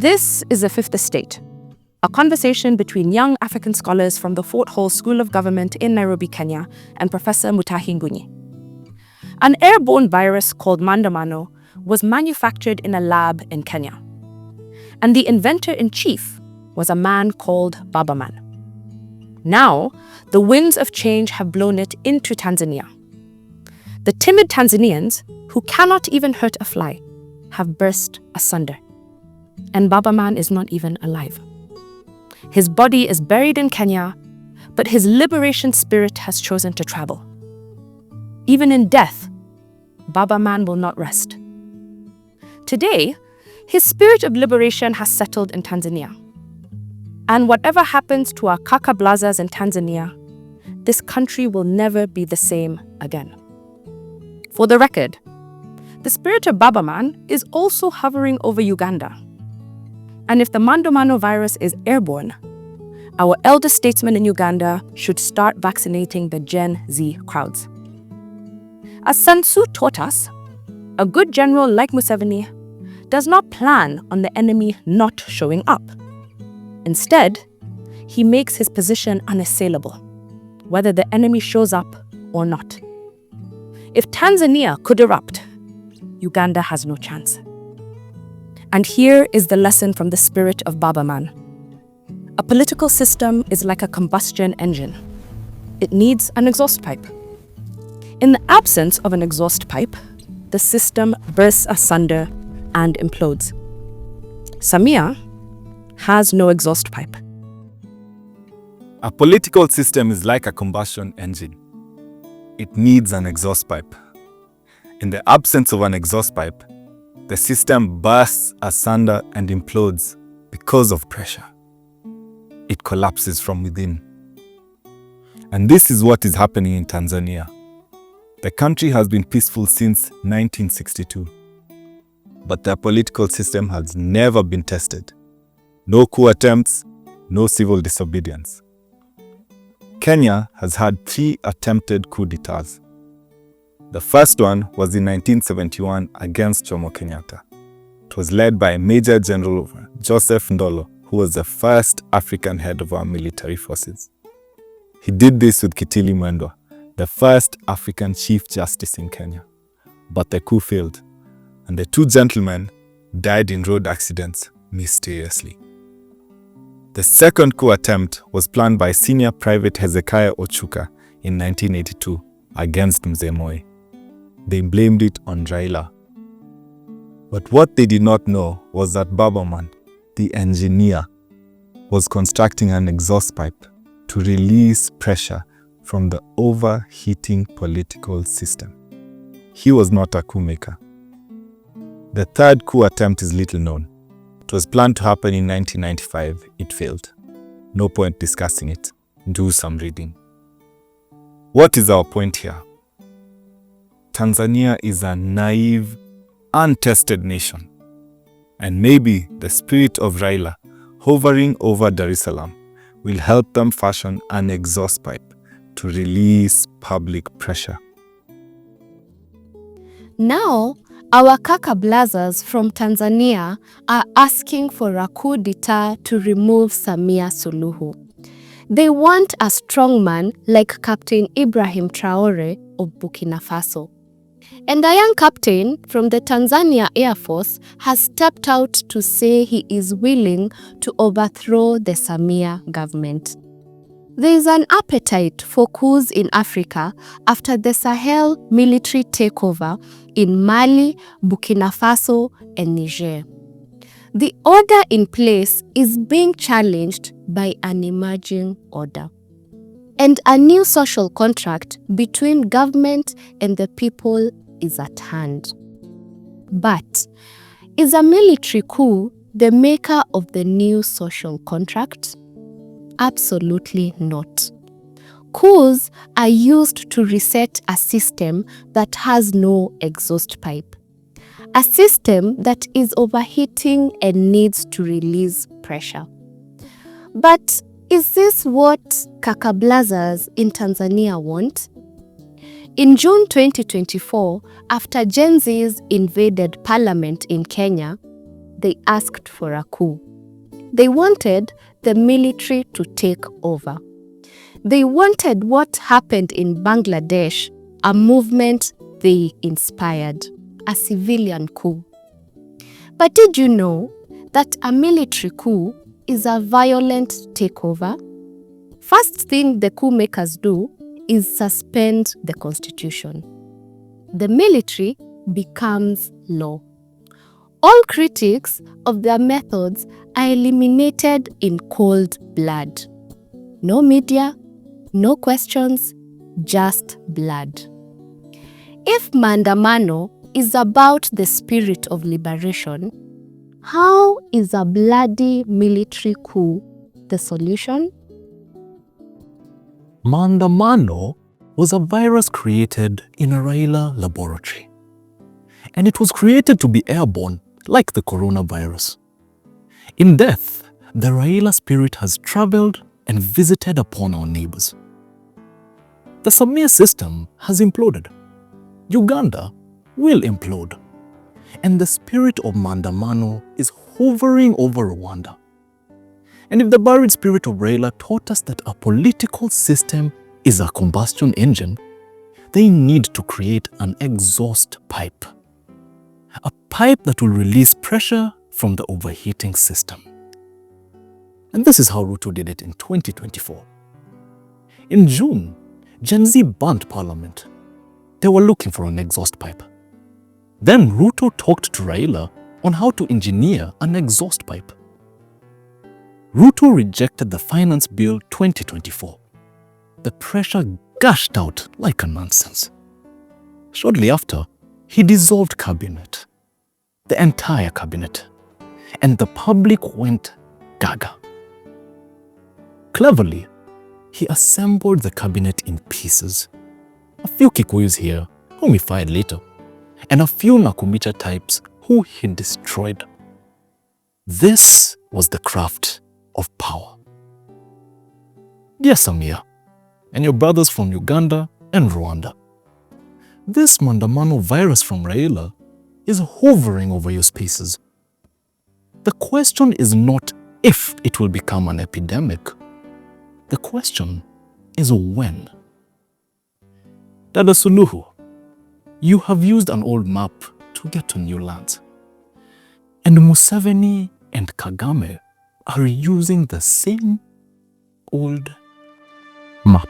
This is The Fifth Estate, a conversation between young African scholars from the Fort Hall School of Government in Nairobi, Kenya, and Professor Mutahi Ngunyi. An airborne virus called Maandamano was manufactured in a lab in Kenya. And the inventor-in-chief was a man called Baba Man. Now, the winds of change have blown it into Tanzania. The timid Tanzanians, who cannot even hurt a fly, have burst asunder. And Baba Man is not even alive. His body is buried in Kenya, but his liberation spirit has chosen to travel. Even in death, Baba Man will not rest. Today, his spirit of liberation has settled in Tanzania. And whatever happens to our kaka blazas in Tanzania, this country will never be the same again. For the record, the spirit of Baba Man is also hovering over Uganda. And if the Maandamano virus is airborne, our elder statesmen in Uganda should start vaccinating the Gen Z crowds. As Sun Tzu taught us, a good general like Museveni does not plan on the enemy not showing up. Instead, he makes his position unassailable, whether the enemy shows up or not. If Tanzania could erupt, Uganda has no chance. And here is the lesson from the spirit of Baba Man. A political system is like a combustion engine. It needs an exhaust pipe. In the absence of an exhaust pipe, the system bursts asunder and implodes. Samia has no exhaust pipe. A political system is like a combustion engine. It needs an exhaust pipe. In the absence of an exhaust pipe, the system bursts asunder and implodes because of pressure. It collapses from within. And this is what is happening in Tanzania. The country has been peaceful since 1962. But their political system has never been tested. No coup attempts, no civil disobedience. Kenya has had 3 attempted coup d'etats. The first one was in 1971 against Jomo Kenyatta. It was led by Major General Joseph Ndolo, who was the first African head of our military forces. He did this with Kitili Mwendwa, the first African Chief Justice in Kenya. But the coup failed, and the 2 gentlemen died in road accidents mysteriously. The second coup attempt was planned by Senior Private Hezekiah Ochuka in 1982 against Mzee Moi. They blamed it on Raila. But what they did not know was that Baba Man, the engineer, was constructing an exhaust pipe to release pressure from the overheating political system. He was not a coup maker. The third coup attempt is little known. It was planned to happen in 1995. It failed. No point discussing it. Do some reading. What is our point here? Tanzania is a naive, untested nation. And maybe the spirit of Raila hovering over Dar es Salaam will help them fashion an exhaust pipe to release public pressure. Now, our kaka blazers from Tanzania are asking for a coup d'etat to remove Samia Suluhu. They want a strongman like Captain Ibrahim Traore of Burkina Faso. And a young captain from the Tanzania Air Force has stepped out to say he is willing to overthrow the Samia government. There is an appetite for coups in Africa after the Sahel military takeover in Mali, Burkina Faso, and Niger. The order in place is being challenged by an emerging order. And a new social contract between government and the people is at hand. But is a military coup the maker of the new social contract? Absolutely not. Coups are used to reset a system that has no exhaust pipe. A system that is overheating and needs to release pressure. But is this what kakablazers in Tanzania want? In June 2024, after Gen Zs invaded parliament in Kenya, they asked for a coup. They wanted the military to take over. They wanted what happened in Bangladesh, a movement they inspired, a civilian coup. But did you know that a military coup is a violent takeover? First thing the coup makers do is suspend the constitution. The military becomes law. All critics of their methods are eliminated in cold blood. No media, no questions, just blood. If Maandamano is about the spirit of liberation, how is a bloody military coup the solution? Maandamano was a virus created in a Raila laboratory. And it was created to be airborne, like the coronavirus. In death, the Raila spirit has traveled and visited upon our neighbors. The Samia system has imploded. Uganda will implode. And the spirit of Maandamano is hovering over Rwanda. And if the buried spirit of Raila taught us that a political system is a combustion engine, they need to create an exhaust pipe. A pipe that will release pressure from the overheating system. And this is how Ruto did it in 2024. In June, Gen Z burnt parliament. They were looking for an exhaust pipe. Then Ruto talked to Raila on how to engineer an exhaust pipe. Ruto rejected the Finance Bill 2024. The pressure gushed out like a nonsense. Shortly after, he dissolved cabinet, the entire cabinet, and the public went gaga. Cleverly, he assembled the cabinet in pieces. A few Kikuyus here, whom he fired later, and a few Nakumicha types who he destroyed. This was the craft of power. Yes, Samia, and your brothers from Uganda and Rwanda. This Maandamano virus from Raila is hovering over your spaces. The question is not if it will become an epidemic. The question is when. Dada Suluhu, you have used an old map to get to new lands. And Museveni and Kagame are using the same old map.